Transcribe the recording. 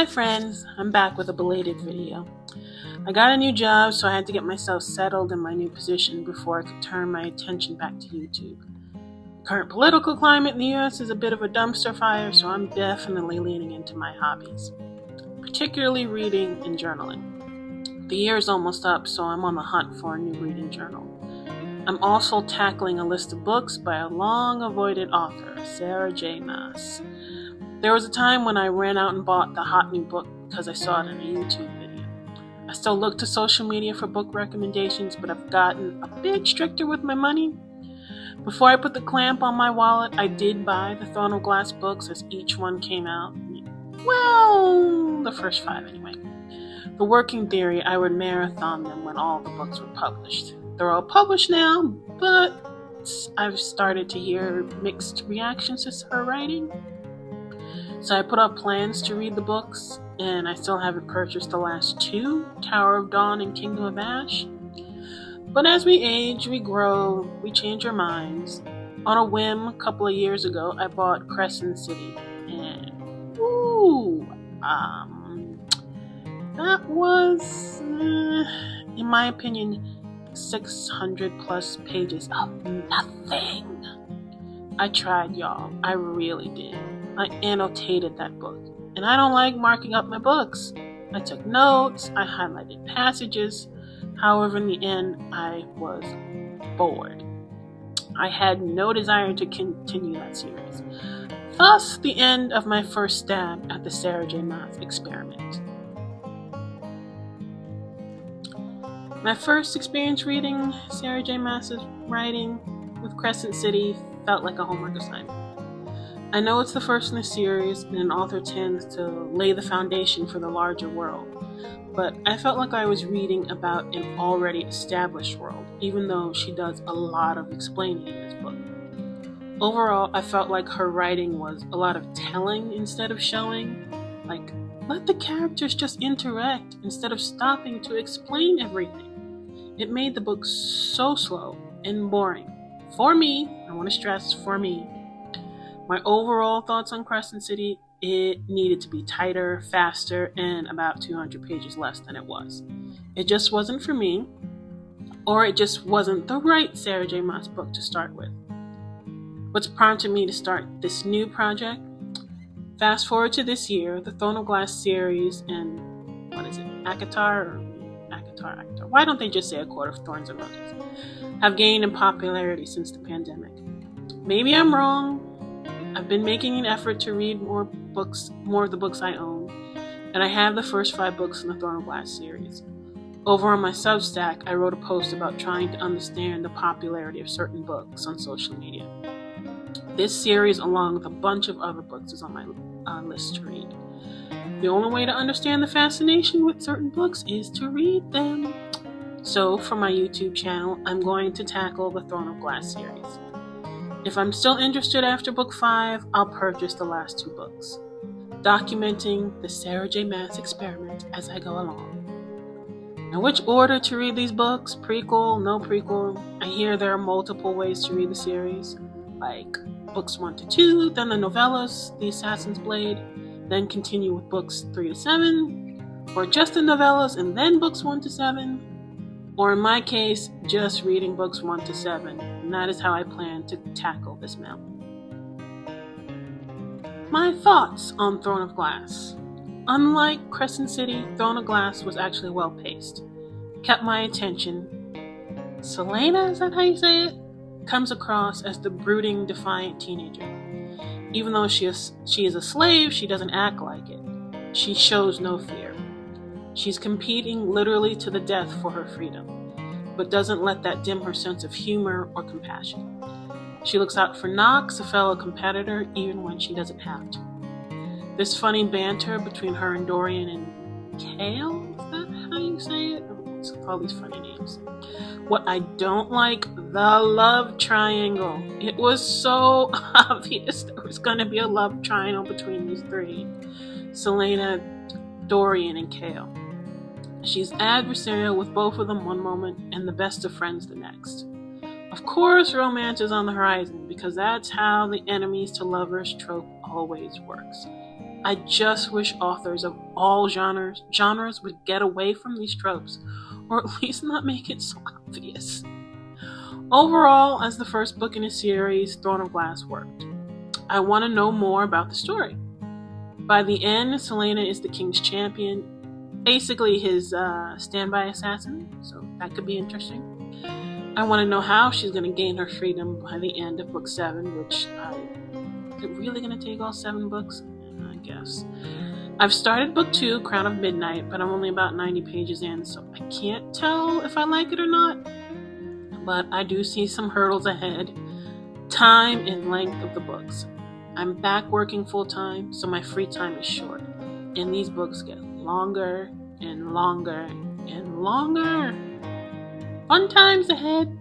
Hi friends, I'm back with a belated video. I got a new job, so I had to get myself settled in my new position before I could turn my attention back to YouTube. The current political climate in the US is a bit of a dumpster fire, so I'm definitely leaning into my hobbies, particularly reading and journaling. The year is almost up, so I'm on the hunt for a new reading journal. I'm also tackling a list of books by a long-avoided author, Sarah J Maas. There was a time when I ran out and bought the hot new book because I saw it in a YouTube video. I still look to social media for book recommendations, but I've gotten a bit stricter with my money. Before I put the clamp on my wallet, I did buy the Throne of Glass books as each one came out. Well, the first 5 anyway. The working theory, I would marathon them when all the books were published. They're all published now, but I've started to hear mixed reactions to her writing. So I put up plans to read the books, and I still haven't purchased the last 2, Tower of Dawn and Kingdom of Ash. But as we age, we grow, we change our minds. On a whim, a couple of years ago, I bought Crescent City, and that was, in my opinion, 600 plus pages of nothing. I tried, y'all. I really did. I annotated that book, and I don't like marking up my books. I took notes, I highlighted passages. However, in the end, I was bored. I had no desire to continue that series. Thus, the end of my first stab at the Sarah J Maas Experiment. My first experience reading Sarah J Maas's writing with Crescent City felt like a homework assignment. I know it's the first in the series, and an author tends to lay the foundation for the larger world, but I felt like I was reading about an already established world, even though she does a lot of explaining in this book. Overall, I felt like her writing was a lot of telling instead of showing. Like, let the characters just interact instead of stopping to explain everything. It made the book so slow and boring. For me, I want to stress, for me. My overall thoughts on Crescent City, it needed to be tighter, faster, and about 200 pages less than it was. It just wasn't for me, or it just wasn't the right Sarah J Maas book to start with. What's prompted me to start this new project? Fast forward to this year, the Throne of Glass series and, Akatar? Why don't they just say A Court of Thorns and Roses? Have gained in popularity since the pandemic. Maybe I'm wrong. I've been making an effort to read more of the books I own, and I have the first 5 books in the Throne of Glass series. Over on my Substack, I wrote a post about trying to understand the popularity of certain books on social media. This series, along with a bunch of other books, is on my list to read. The only way to understand the fascination with certain books is to read them. So, for my YouTube channel, I'm going to tackle the Throne of Glass series. If I'm still interested after book 5, I'll purchase the last 2 books, documenting the Sarah J Maas Experiment as I go along. Now, which order to read these books? Prequel, no prequel? I hear there are multiple ways to read the series, like books 1 to 2, then the novellas, The Assassin's Blade, then continue with books 3 to 7, or just the novellas and then books 1 to 7. Or in my case, just reading books 1 to 7, and that is how I plan to tackle this mountain. My thoughts on Throne of Glass. Unlike Crescent City, Throne of Glass was actually well paced. Kept my attention. Selena, is that how you say it? Comes across as the brooding, defiant teenager. Even though she is a slave, she doesn't act like it. She shows no fear. She's competing literally to the death for her freedom, but doesn't let that dim her sense of humor or compassion. She looks out for Knox, a fellow competitor, even when she doesn't have to. This funny banter between her and Dorian and Kale, is that how you say it? It's all these funny names. What I don't like, the love triangle. It was so obvious there was going to be a love triangle between these 3. Selena, Dorian, and Kale. She's adversarial with both of them one moment and the best of friends the next. Of course, romance is on the horizon because that's how the enemies to lovers trope always works. I just wish authors of all genres would get away from these tropes, or at least not make it so obvious. Overall, as the first book in a series, Throne of Glass worked. I want to know more about the story. By the end, Selena is the king's champion, basically his standby assassin, so that could be interesting. I want to know how she's going to gain her freedom by the end of book 7, which is it really going to take all 7 books? I guess. I've started book 2, Crown of Midnight, but I'm only about 90 pages in, so I can't tell if I like it or not. But I do see some hurdles ahead. Time and length of the books. I'm back working full-time, so my free time is short. And these books get longer and longer and longer. Fun times ahead.